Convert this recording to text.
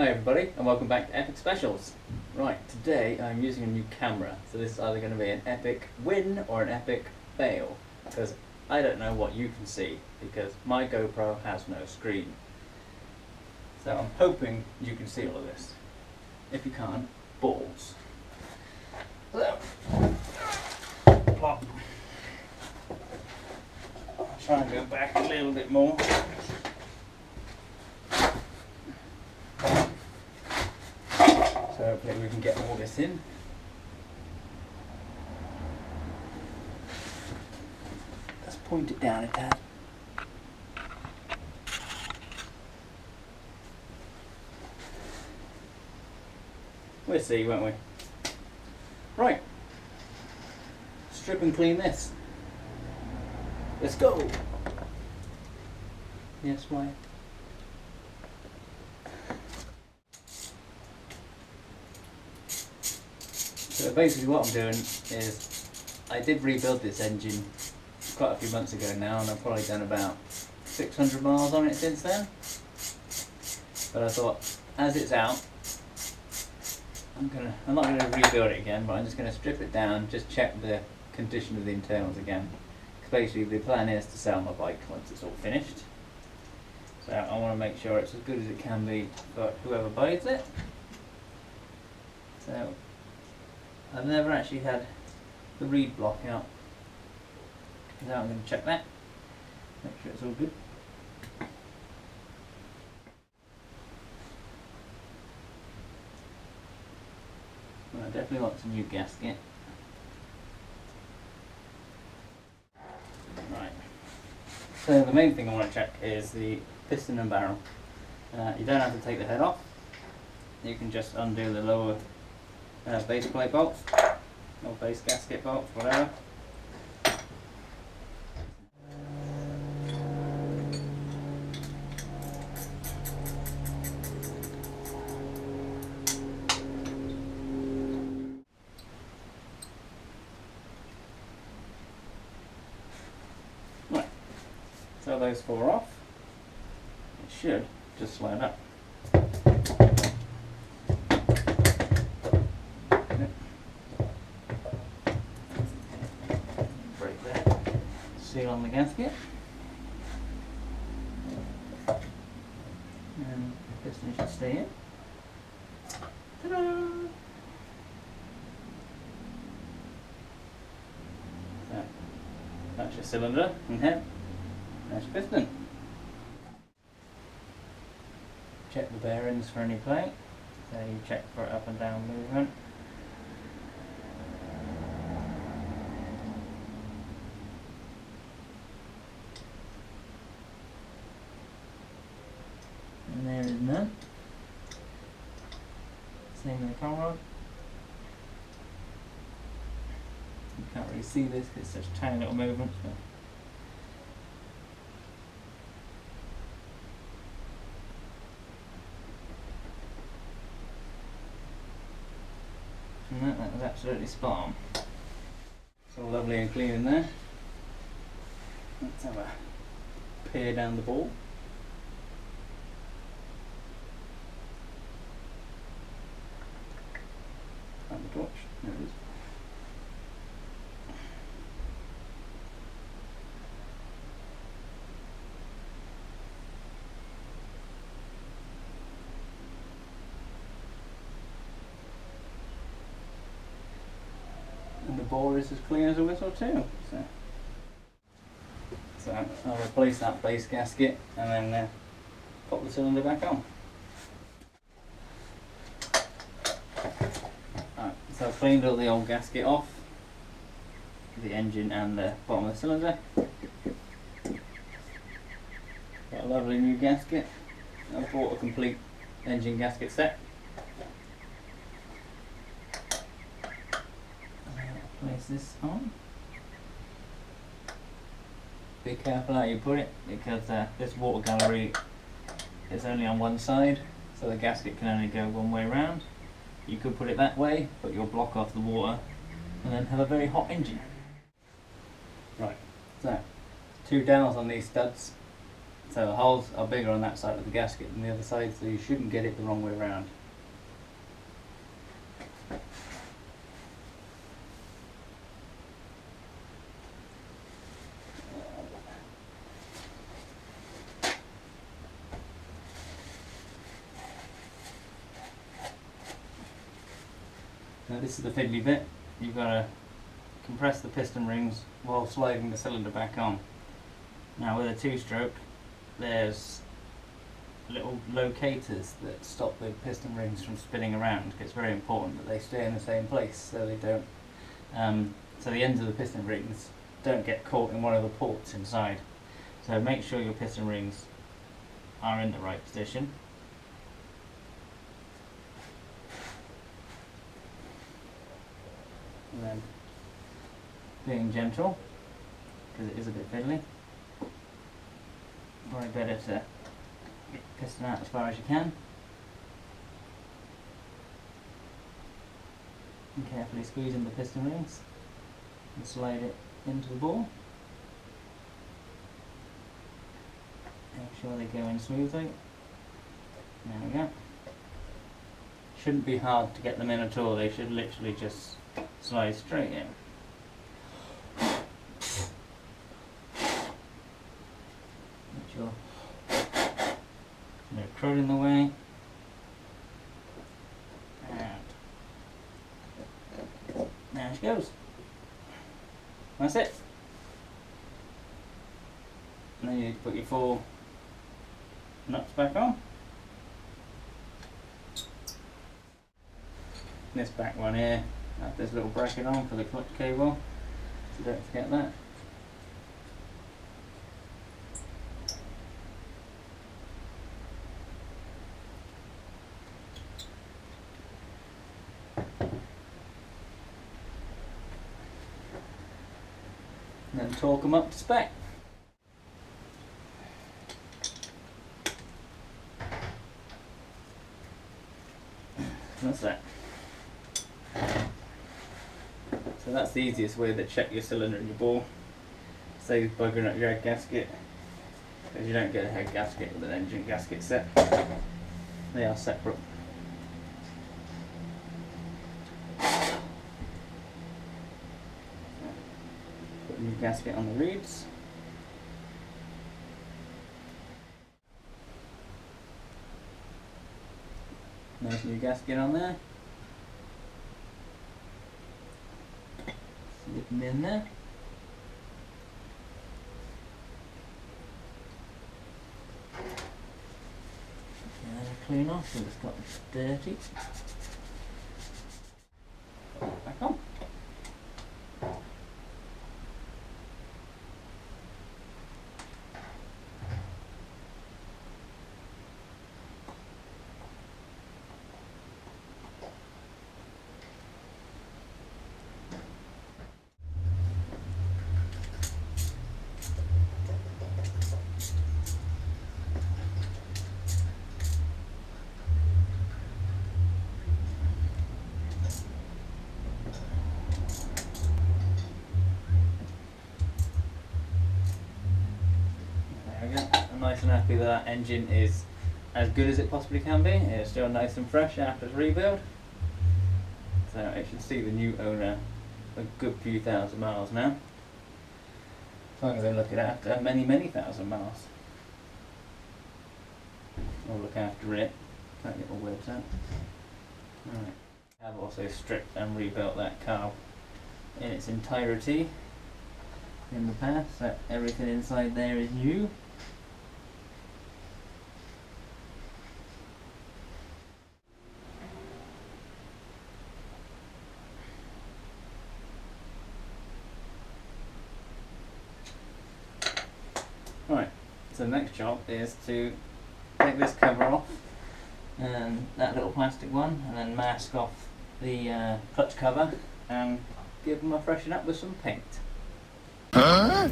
Hi everybody and welcome back to Epic Specials. Right, today I'm using a new camera, so this is either going to be an epic win or an epic fail, because I don't know what you can see, because my GoPro has no screen. So I'm hoping you can see all of this. If you can't, balls. So, plop. I'll try and go back a little bit more. So hopefully we can get all this in. Let's point it down a tad. We'll see, won't we? Right. Strip and clean this. Let's go! Yes, why? So basically what I'm doing is, I did rebuild this engine quite a few months ago now, and I've probably done about 600 miles on it since then. But I thought, as it's out, I'm not gonna rebuild it again, but I'm just gonna strip it down, just check the condition of the internals again. Because basically the plan is to sell my bike once it's all finished. So I want to make sure it's as good as it can be for whoever buys it. So I've never actually had the reed block out. So I'm going to check that, make sure it's all good. Well, I definitely want some new gasket. Right. So the main thing I want to check is the piston and barrel. You don't have to take the head off. You can just undo the lower base plate bolts, or base gasket bolts, whatever. Right, so those four off. It should just slide up. Seal on the gasket, and the piston should stay in. Ta-da! So, that's your cylinder and head. That's your piston. Check the bearings for any play. So you check for up and down movement. And there is none. Same with the cowl rod. You can't really see this because it's such tiny little movements. But and that was absolutely spot on. It's all lovely and clean in there. Let's have a peer down the ball. Find the torch. There it is. And the bore is as clean as a whistle too. So I'll replace that base gasket and then pop the cylinder back on. Alright, so I've cleaned all the old gasket off, the engine and the bottom of the cylinder. Got a lovely new gasket. I've bought a complete engine gasket set. Place this on. Be careful how you put it, because this water gallery is only on one side, so the gasket can only go one way round. You could put it that way, but you'll block off the water and then have a very hot engine. Right, so 2 dowels on these studs So the holes are bigger on that side of the gasket than the other side, so you shouldn't get it the wrong way around. Now this is the fiddly bit. You've got to compress the piston rings while sliding the cylinder back on. Now with a two-stroke, there's little locators that stop the piston rings from spinning around. It's very important that they stay in the same place so they don't, so the ends of the piston rings don't get caught in one of the ports inside. So make sure your piston rings are in the right position. And then being gentle, because it is a bit fiddly, probably better to get the piston out as far as you can and carefully squeeze in the piston rings and slide it into the ball. Make sure they go in smoothly. There we go. Shouldn't be hard to get them in at all, they should literally just slide straight in. Make sure no crud in the way. And there she goes. That's it. And then you need to put your 4 nuts back on. This back one here, I have this little bracket on for the clutch cable, so don't forget that. And then torque them up to spec. That's that. So that's the easiest way to check your cylinder and your ball. Saves buggering up your head gasket, because you don't get a head gasket with an engine gasket set. They are separate. Put a new gasket on the reeds. Nice new gasket on there. Slip them in there. Clean off, so it's got dirty. Back on. I'm nice and happy that engine is as good as it possibly can be. It's still nice and fresh after its rebuild. So it should see the new owner a good few thousand miles now. So I'm going to look at it after many, many thousand miles. I'll look after it. Can't get my words out. Alright. I've also stripped and rebuilt that car in its entirety in the past, so everything inside there is new. Right, so the next job is to take this cover off and that little plastic one, and then mask off the clutch cover and give them a freshen up with some paint. Huh?